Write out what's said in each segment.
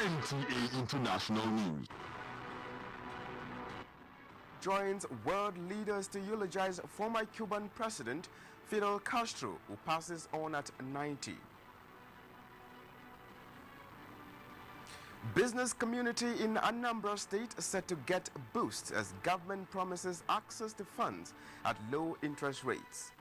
NTA International News. Joins world leaders to eulogize former Cuban President Fidel Castro, who passes on at 90. Business community in Anambra State set to get a boost as government promises access to funds at low interest rates.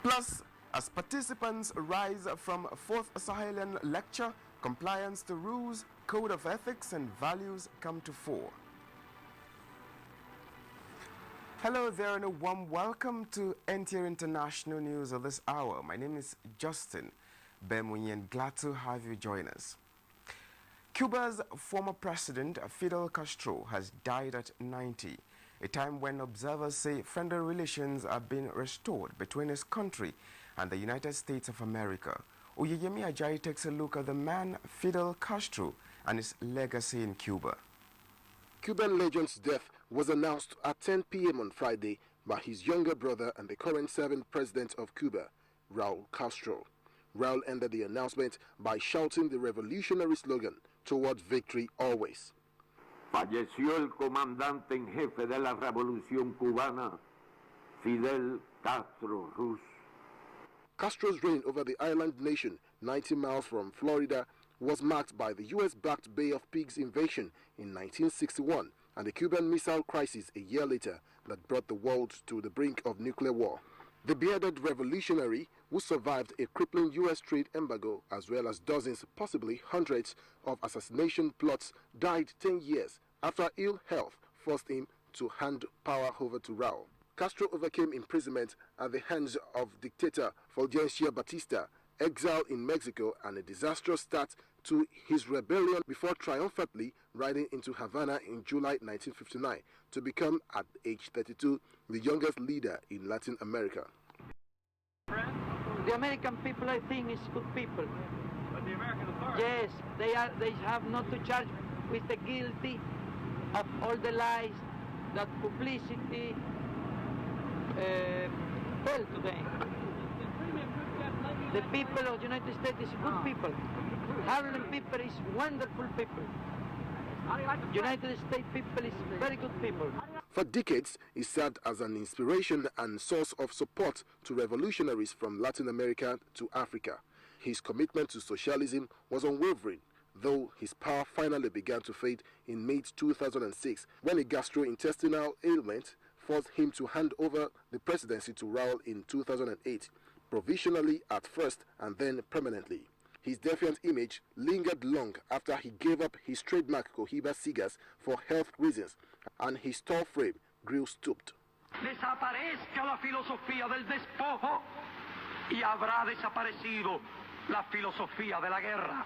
Plus, as participants rise from 4th Sahelian lecture, compliance to rules, code of ethics and values come to fore. Hello there and a warm welcome to NTA International News of this hour. My name is Justin Bemunyen. Glad to have you join us. Cuba's former president Fidel Castro has died at 90, a time when observers say friendly relations are being restored between his country and the United States of America. Oyeyemi Ajayi takes a look at the man Fidel Castro and his legacy in Cuba. Cuban legend's death was announced at 10 p.m. on Friday by his younger brother and the current serving president of Cuba, Raul Castro. Raul ended the announcement by shouting the revolutionary slogan, "Towards victory always." Falleció el comandante en jefe de la revolución cubana, Fidel Castro Ruz. Castro's reign over the island nation, 90 miles from Florida, was marked by the US-backed Bay of Pigs invasion in 1961 and the Cuban Missile Crisis a year later that brought the world to the brink of nuclear war. The bearded revolutionary, who survived a crippling US trade embargo as well as dozens, possibly hundreds, of assassination plots, died 10 years after ill health forced him to hand power over to Raul. Castro overcame imprisonment at the hands of dictator Fulgencio Batista, exile in Mexico, and a disastrous start to his rebellion before triumphantly riding into Havana in July 1959 to become, at age 32, the youngest leader in Latin America. The American people, I think, is good people. But the American authorities? Yes, they have not to charge with the guilty of all the lies that publicity tell to them. The people of the United States is good people. Harlem people is wonderful people. United States people is very good people. For decades, he served as an inspiration and source of support to revolutionaries from Latin America to Africa. His commitment to socialism was unwavering, though his power finally began to fade in May 2006 when a gastrointestinal ailment forced him to hand over the presidency to Raul in 2008, provisionally at first and then permanently. His defiant image lingered long after he gave up his trademark Cohiba cigars for health reasons, and his tall frame grew stooped. Desaparezca la filosofía del despojo y habrá desaparecido la filosofía de la guerra.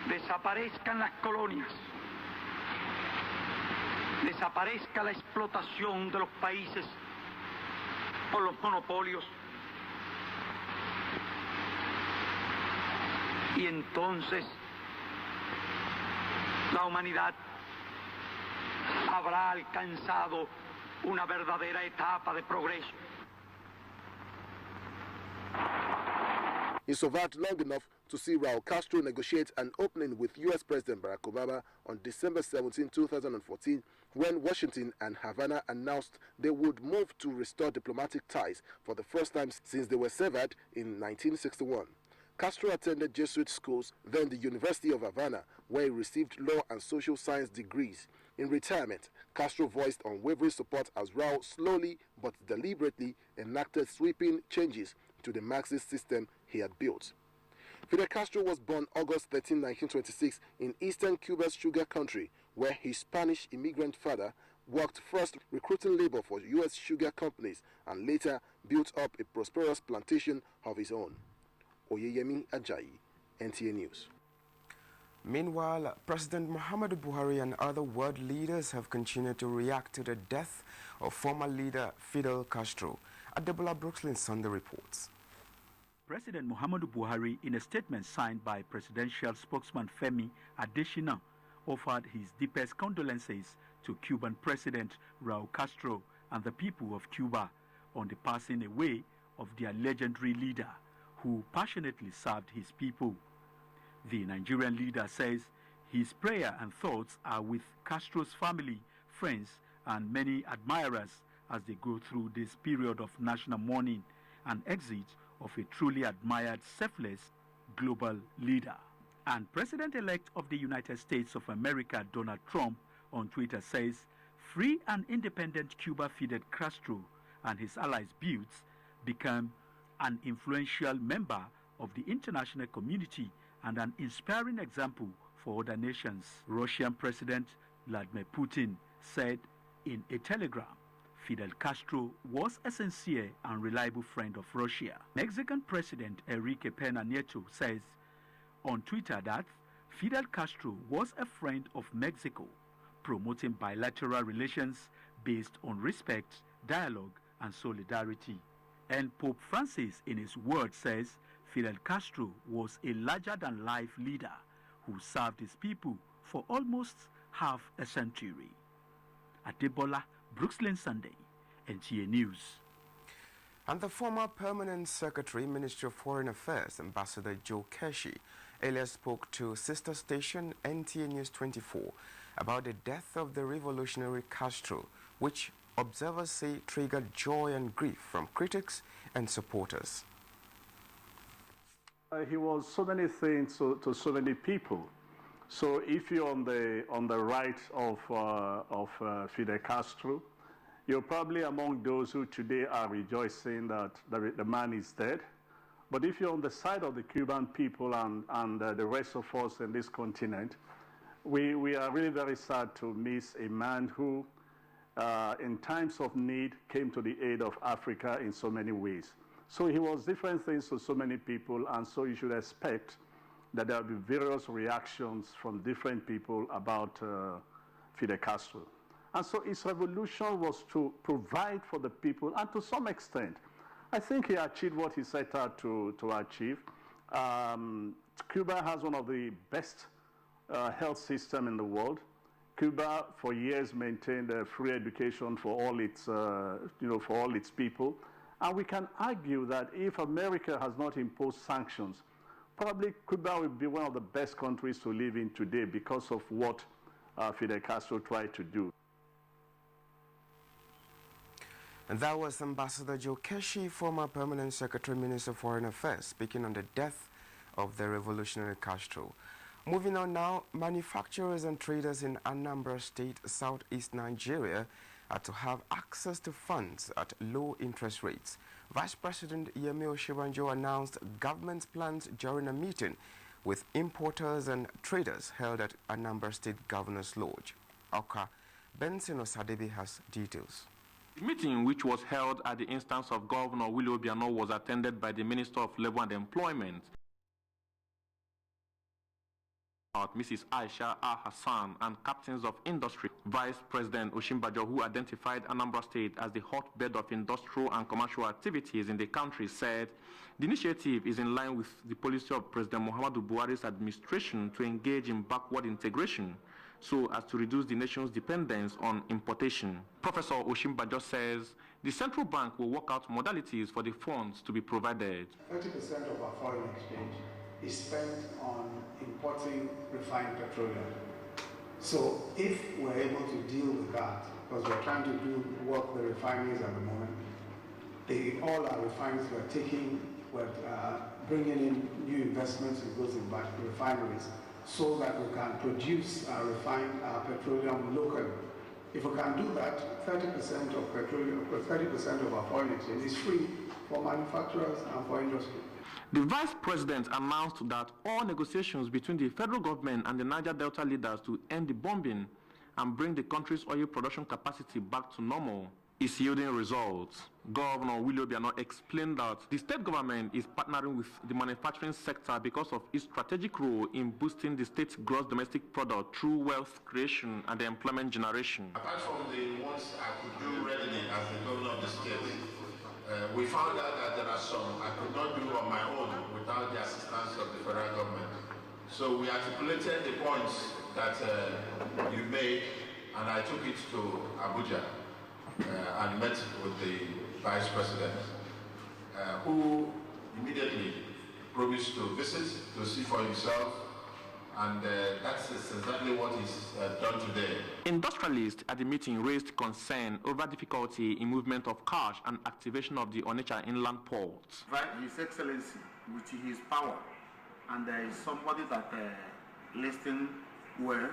Desaparezcan las colonias. Desaparezca la explotación de los países por los monopolios. Y entonces la humanidad habrá alcanzado una verdadera etapa de progreso. He survived long enough to see Raul Castro negotiate an opening with US President Barack Obama on December 17, 2014, when Washington and Havana announced they would move to restore diplomatic ties for the first time since they were severed in 1961. Castro attended Jesuit schools, then the University of Havana, where he received law and social science degrees. In retirement, Castro voiced unwavering support as Raul slowly but deliberately enacted sweeping changes to the Marxist system he had built. Fidel Castro was born August 13, 1926 in eastern Cuba's sugar country, where his Spanish immigrant father worked first recruiting labor for U.S. sugar companies and later built up a prosperous plantation of his own. Oyeyemi Ajayi, NTA News. Meanwhile, President Muhammadu Buhari and other world leaders have continued to react to the death of former leader Fidel Castro. Adebola Brooklyn Sunday reports. President Muhammadu Buhari, in a statement signed by presidential spokesman Femi Adesina, offered his deepest condolences to Cuban President Raul Castro and the people of Cuba on the passing away of their legendary leader, who passionately served his people. The Nigerian leader says his prayer and thoughts are with Castro's family, friends, and many admirers as they go through this period of national mourning and exit of a truly admired, selfless global leader. And President-elect of the United States of America, Donald Trump, on Twitter says, free and independent Cuba Fidel Castro and his allies Buttes become an influential member of the international community and an inspiring example for other nations. Russian President Vladimir Putin said in a telegram, Fidel Castro was a sincere and reliable friend of Russia. Mexican President Enrique Pena Nieto says on Twitter that Fidel Castro was a friend of Mexico, promoting bilateral relations based on respect, dialogue, and solidarity. And Pope Francis, in his words, says Fidel Castro was a larger-than-life leader who served his people for almost half a century. Adebola, Brooklyn Sunday, NTA News. And the former Permanent Secretary, Ministry of Foreign Affairs, Ambassador Joe Keshi, earlier spoke to sister station NTA News 24 about the death of the revolutionary Castro, which observers say triggered joy and grief from critics and supporters. He was so many things to so many people. So if you're on the right of Fidel Castro, you're probably among those who today are rejoicing that the man is dead. But if you're on the side of the Cuban people and the rest of us in this continent, we are really very sad to miss a man who, in times of need, came to the aid of Africa in so many ways. So he was different things to so many people, and so you should expect that there will be various reactions from different people about Fidel Castro. And so his revolution was to provide for the people, and to some extent, I think he achieved what he set out to achieve. Cuba has one of the best health systems in the world. Cuba, for years, maintained free education for all its, for all its people. And we can argue that if America has not imposed sanctions, probably Cuba will be one of the best countries to live in today because of what Fidel Castro tried to do. And that was Ambassador Joe Keshi, former Permanent Secretary, Minister of Foreign Affairs, speaking on the death of the revolutionary Castro. Moving on now, manufacturers and traders in Anambra State, southeast Nigeria, are to have access to funds at low interest rates. Vice President Yemi Oshibanjo announced government's plans during a meeting with importers and traders held at Anambra State Governor's Lodge. Oka Benson Osadebe has details. The meeting, which was held at the instance of Governor Willie Obiano, was attended by the Minister of Labour and Employment, Mrs. Aisha Hassan, and captains of industry. Vice President Oshimbajo, who identified Anambra State as the hotbed of industrial and commercial activities in the country, said the initiative is in line with the policy of President Muhammadu Buhari's administration to engage in backward integration so as to reduce the nation's dependence on importation. Professor Oshimbajo says the central bank will work out modalities for the funds to be provided. 30% of our foreign exchange is spent on importing refined petroleum. So if we're able to deal with that, because we're trying to do work the refineries at the moment, all our refineries we're bringing in new investments in those refineries so that we can produce refined petroleum locally. If we can do that, 30% of petroleum, 30% of our foreign exchange is free for manufacturers and for industry. The Vice President announced that all negotiations between the federal government and the Niger Delta leaders to end the bombing and bring the country's oil production capacity back to normal is yielding results. Governor Willie Obiano explained that the state government is partnering with the manufacturing sector because of its strategic role in boosting the state's gross domestic product through wealth creation and employment generation. Apart from the ones I could do readily as the governor of the state, we found out that there are some I could not do on my own without the assistance of the federal government. So we articulated the points that you made, and I took it to Abuja and met with the Vice President, who immediately promised to visit, to see for himself, and that's exactly what is done today. Industrialists at the meeting raised concern over difficulty in movement of cash and activation of the Onitsha inland port. His Excellency, with his power, and there is somebody that listening well.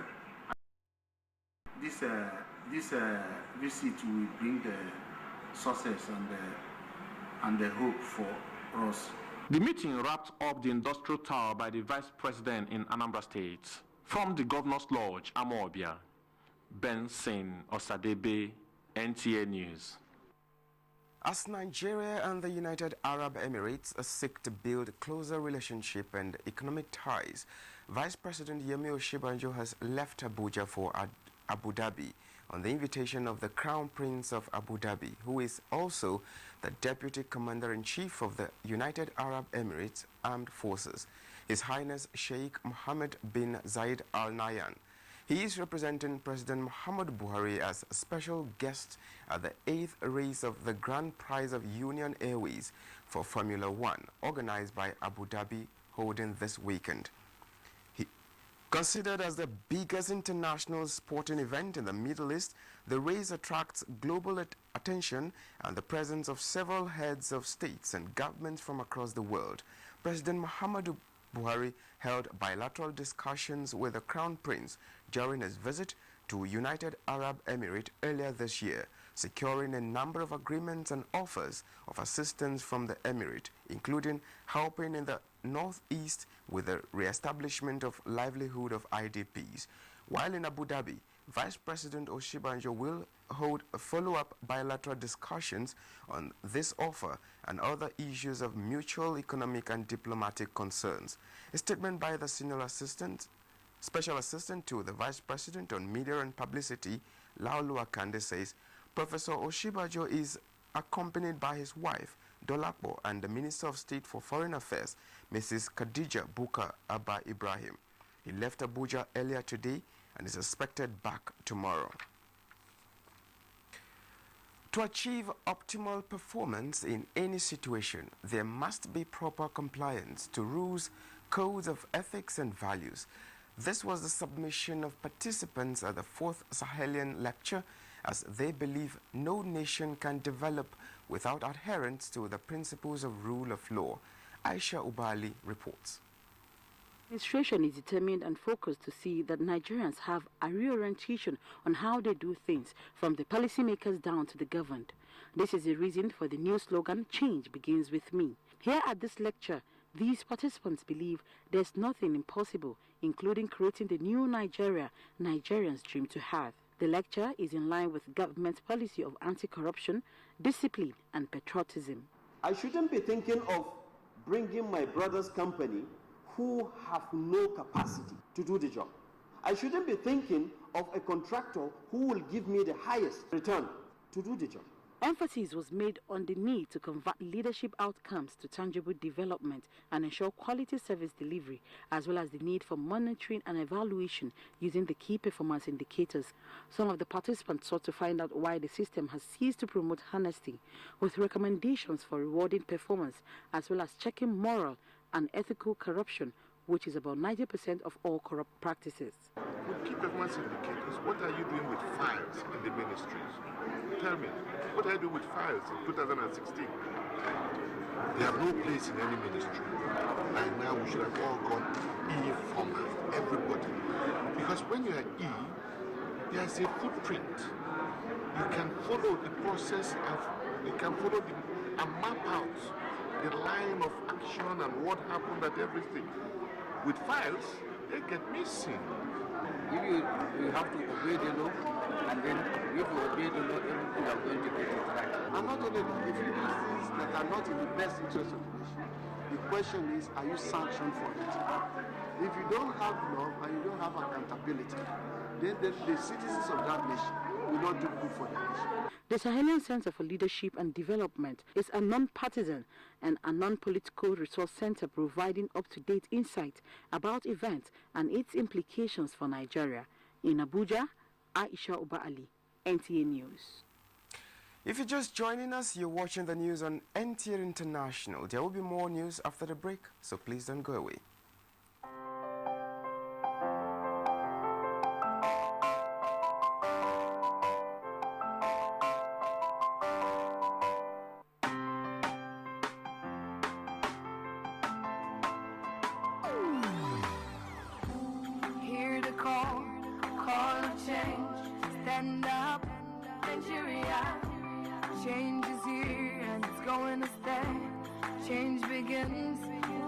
This visit will bring the success and the hope for us. The meeting wrapped up the industrial tour by the Vice President in Anambra State. From the Governor's Lodge, Amobia, Benson Osadebe, NTA News. As Nigeria and the United Arab Emirates seek to build closer relationship and economic ties, Vice President Yemi Osinbajo has left Abuja for Abu Dhabi on the invitation of the Crown Prince of Abu Dhabi, who is also the Deputy Commander-in-Chief of the United Arab Emirates Armed Forces, His Highness Sheikh Mohammed bin Zayed Al Nahyan. He is representing President Muhammadu Buhari as a special guest at the 8th race of the Grand Prize of Union Airways for Formula One, organized by Abu Dhabi, holding this weekend. Considered as the biggest international sporting event in the Middle East, the race attracts global attention and the presence of several heads of states and governments from across the world. President Muhammadu Buhari held bilateral discussions with the Crown Prince during his visit to United Arab Emirates earlier this year, securing a number of agreements and offers of assistance from the Emirate, including helping in the northeast with the re-establishment of livelihood of IDPs. While in Abu Dhabi, Vice President Osinbajo will hold follow-up bilateral discussions on this offer and other issues of mutual economic and diplomatic concerns. A statement by the Special Assistant to the Vice President on Media and Publicity, Laolu Akande, says Professor Osinbajo is accompanied by his wife, Dolapo, and the Minister of State for Foreign Affairs, Mrs. Khadija Bukar Abba Ibrahim. He left Abuja earlier today and is expected back tomorrow. To achieve optimal performance in any situation, there must be proper compliance to rules, codes of ethics and values. This was the submission of participants at the 4th Sahelian lecture, as they believe no nation can develop without adherence to the principles of rule of law. Aisha Ubali reports. The administration is determined and focused to see that Nigerians have a reorientation on how they do things, from the policymakers down to the governed. This is the reason for the new slogan, "Change begins with me." Here at this lecture, these participants believe there's nothing impossible, including creating the new Nigeria Nigerians dream to have. The lecture is in line with government policy of anti-corruption, discipline and patriotism. I shouldn't be thinking of bringing my brother's company who have no capacity to do the job. I shouldn't be thinking of a contractor who will give me the highest return to do the job. Emphasis was made on the need to convert leadership outcomes to tangible development and ensure quality service delivery, as well as the need for monitoring and evaluation using the key performance indicators. Some of the participants sought to find out why the system has ceased to promote honesty, with recommendations for rewarding performance, as well as checking moral and ethical corruption, which is about 90% of all corrupt practices. With key performance indicators, what are you doing with files in the ministries? Tell me, what are you doing with files in 2016? They have no place in any ministry. By now, we should have all gone e-format, everybody. Because when you are E, there's a footprint. You can follow the process of, you can follow and map out the line of action and what happened at everything. With files, they get missing. If you have to obey the law, and then if you obey the law, everything are going to get it right. And not only that, if you do things that are not in the best interest of the nation, the question is, are you sanctioned for it? If you don't have law and you don't have accountability, then the citizens of that nation will not do good for the nation. The Sahelian Center for Leadership and Development is a non-partisan and a non-political resource center providing up-to-date insight about events and its implications for Nigeria. In Abuja, Aisha Uba Ali, NTA News. If you're just joining us, you're watching the news on NTA International. There will be more news after the break, so please don't go away. Hear the call of change. Stand up, Nigeria. Change is here and it's going to stay. Change begins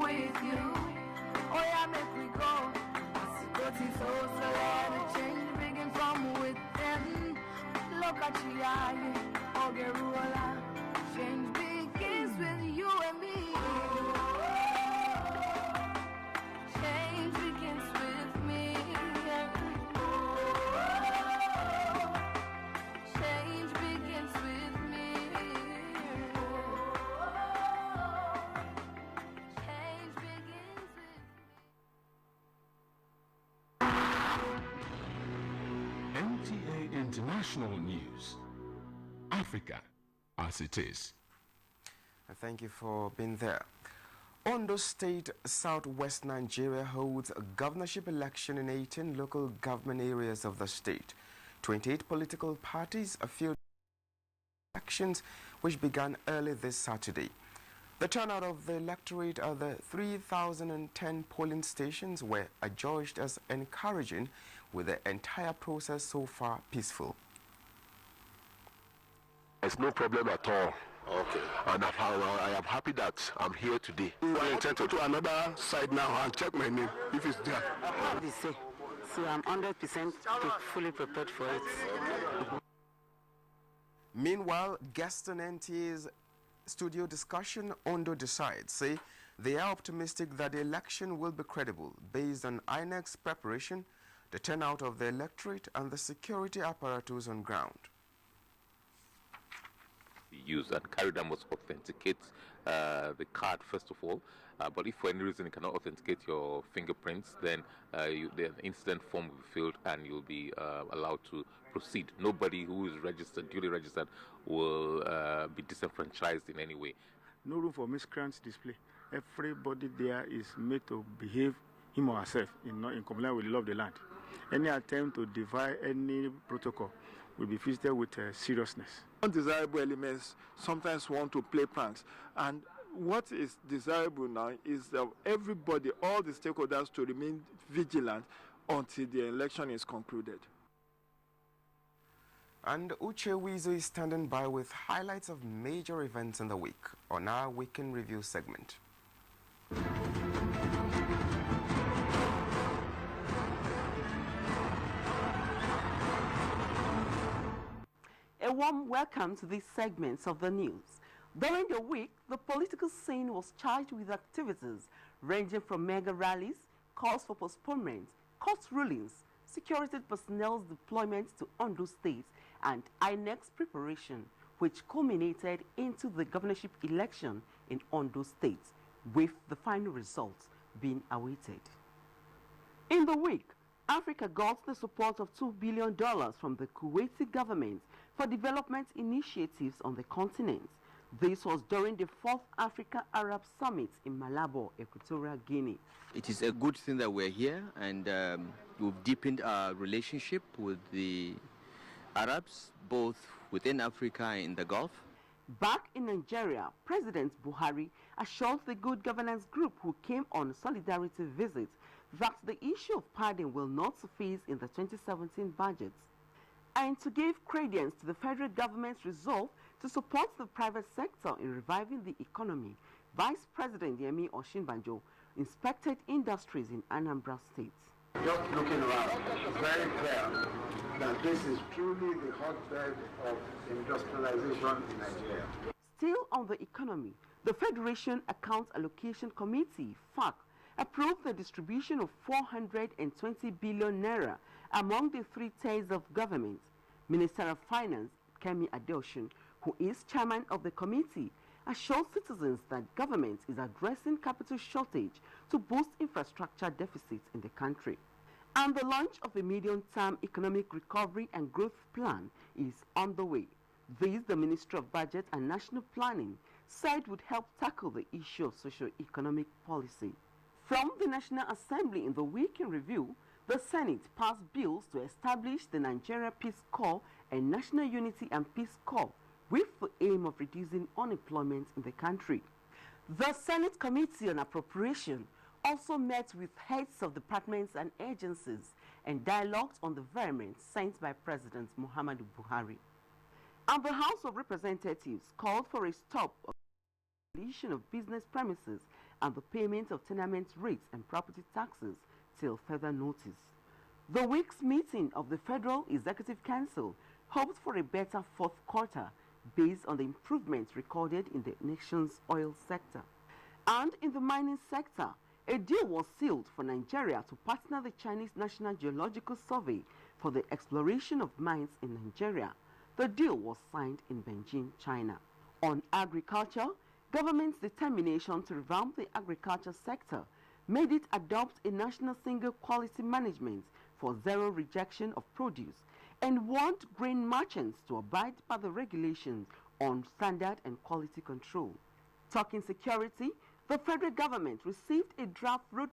with you. Oh yeah, make we go. Go to so let the change begin from within. Look at you, Ogeruola. Change begins with you and me. Change begins with me. Change begins with me. Change begins with NTA International News. Africa as it is. Thank you for being there. Ondo State, Southwest Nigeria holds a governorship election in 18 local government areas of the state. 28 political parties field elections which began early this Saturday. The turnout of the electorate at the 3,010 polling stations were adjudged as encouraging, with the entire process so far peaceful. There's no problem at all. Okay. And I am happy that I'm here today. I intend to another side now and check my name if it's there. What do you say? So I'm 100% fully prepared for it. Meanwhile, guests on NTA's studio discussion, Ondo Decides, say they are optimistic that the election will be credible based on INEC's preparation, the turnout of the electorate, and the security apparatus on ground. Use and carry them must authenticate the card first of all, but if for any reason you cannot authenticate your fingerprints, then the incident form will be filled and you'll be allowed to proceed. Nobody who is registered, duly registered, will be disenfranchised in any way. No room for miscreants display. Everybody there is made to behave him or herself in compliance with the law of the land. Any attempt to defy any protocol will be visited with seriousness. Undesirable elements sometimes want to play pranks, and what is desirable now is that everybody, all the stakeholders, to remain vigilant until the election is concluded. And Uche Wizo is standing by with highlights of major events in the week on our Weekend Review segment. A warm welcome to these segments of the news. During the week, the political scene was charged with activities ranging from mega rallies, calls for postponement, court rulings, security personnel's deployment to Ondo State, and INEC's preparation, which culminated into the governorship election in Ondo State, with the final results being awaited. In the week, Africa got the support of $2 billion from the Kuwaiti government for development initiatives on the continent. This was during the 4th Africa-Arab Summit in Malabo, Equatorial Guinea. It is a good thing that we're here, and we've deepened our relationship with the Arabs, both within Africa and in the Gulf. Back in Nigeria, President Buhari assured the Good Governance Group who came on a solidarity visit that the issue of pardon will not suffice in the 2017 budget. And to give credence to the federal government's resolve to support the private sector in reviving the economy, Vice President Yemi Oshinbanjo inspected industries in Anambra State. Just looking around, it's very clear that this is truly the hotbed of industrialization in Nigeria. Still on the economy, the Federation Accounts Allocation Committee, FAC, approved the distribution of 420 billion naira among the three tiers of government. Minister of Finance, Kemi Adeosun, who is chairman of the committee, assured citizens that government is addressing capital shortage to boost infrastructure deficits in the country. And the launch of a medium-term economic recovery and growth plan is on the way. This, the Ministry of Budget and National Planning said would help tackle the issue of socio-economic policy. From the National Assembly in the week in review, the Senate passed bills to establish the Nigeria Peace Corps and National Unity and Peace Corps with the aim of reducing unemployment in the country. The Senate Committee on Appropriation also met with heads of departments and agencies and dialogued on the vermin sent by President Muhammadu Buhari. And the House of Representatives called for a stop of the demolition of business premises and the payment of tenement rates and property taxes till further notice. The week's meeting of the Federal Executive Council hoped for a better fourth quarter based on the improvements recorded in the nation's oil sector. And in the mining sector, a deal was sealed for Nigeria to partner the Chinese National Geological Survey for the exploration of mines in Nigeria. The deal was signed in Beijing, China. On agriculture, government's determination to revamp the agriculture sector made it adopt a national single quality management for zero rejection of produce and warned grain merchants to abide by the regulations on standard and quality control. Talking security, the federal government received a draft road